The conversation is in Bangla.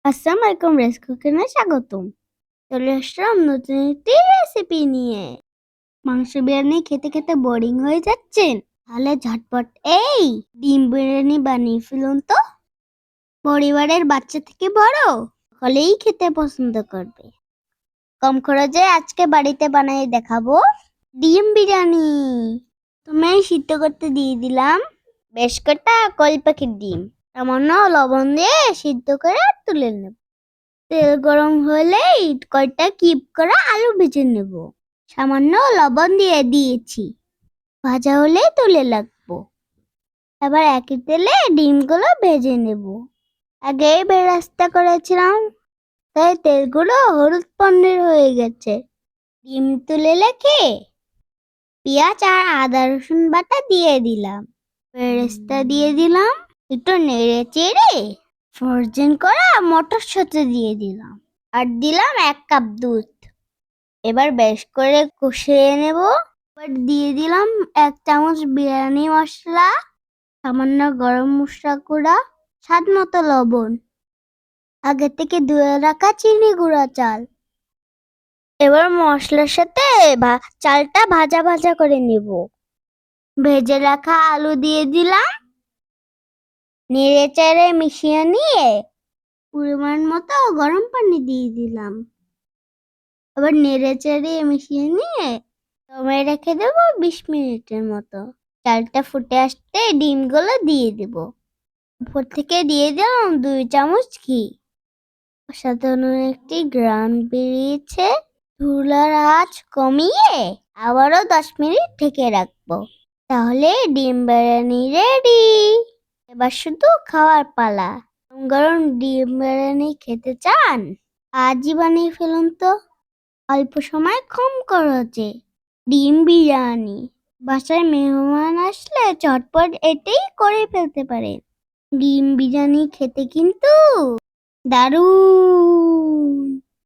আসসালামু আলাইকুম, রেস কুকিংয়ে স্বাগতম। চলে আসলাম নতুন একটি রেসিপি নিয়ে। মাংস বিরিয়ানি খেতে খেতে বোরিং হয়ে যাচ্ছেন? তাহলে ঝটপট এই ডিম বিরিয়ানি বানিয়ে ফেলুন তো। পরিবারের বাচ্চা থেকে বড় হলেই খেতে পছন্দ করবে। কম খরচে আজকে বাড়িতে বানিয়ে দেখাবো ডিম বিরিয়ানি। তুমি সিদ্ধ করতে দিয়ে দিলাম বেশ কটা কল পাখির ডিম। সামান্য লবণ দিয়ে সিদ্ধ করে তুলে নেব। তেল গরম হলেই কয়টা কিপ করা আলু ভেজে নেব। সামান্য লবণ দিয়ে দিয়েছি। ভাজা হলে তুলে রাখবো। এবার একই তেলে ডিমগুলো ভেজে নেব। আগেই বেরেস্তা করেছিলাম, তাই তেলগুলো হলুদ বর্ণের হয়ে গেছে। ডিম তুলে রেখে পেঁয়াজ আর আদা রসুন বাটা দিয়ে দিলাম। বেরেস্তা দিয়ে দিলাম। একটু নেড়ে চেড়ে ফ্রোজেন করা মটরশুঁটি দিয়ে দিলাম। আর দিলাম 1 কাপ দুধ। এবার বেশ করে কষিয়ে নেব। এবার দিয়ে দিলাম 1 চামচ বিরিয়ানি মশলা, সামান্য গরম মশলা গুঁড়া, স্বাদ মতো লবণ, আগে থেকে ধুয়ে রাখা চিনি গুঁড়া চাল। এবার মশলার সাথে চালটা ভাজা ভাজা করে নেব। ভেজে রাখা আলু দিয়ে দিলাম। নেড়ে চেড়ে মিশিয়ে নিয়ে পরিমাণ মতো গরম পানি দিয়ে দিলাম। আবার নেড়ে চেড়ে মিশিয়ে নিয়ে দমে রেখে দেবো 20 মিনিটের মতো। চালটা ফুটে আসতে ডিমগুলো দিয়ে দেব। উপর থেকে দিয়ে দিলাম 2 চামচ ঘি। অসাধারণ একটি ঘ্রাণ বেরিয়েছে। চুলার আঁচ কমিয়ে আবারও 10 মিনিট ঢেকে রাখবো। তাহলে ডিম বিরিয়ানি রেডি। এবার শুধু খাওয়ার পালা। গরম গরম ডিম বিরিয়ানি খেতে চান? আজই বানিয়ে ফেলুন তো। অল্প সময় কম খরচে ডিম বিরিয়ানি। বাসায় মেহমান আসলে চটপট এটাই করে ফেলতে পারেন। ডিম বিরিয়ানি খেতে কিন্তু দারুণ।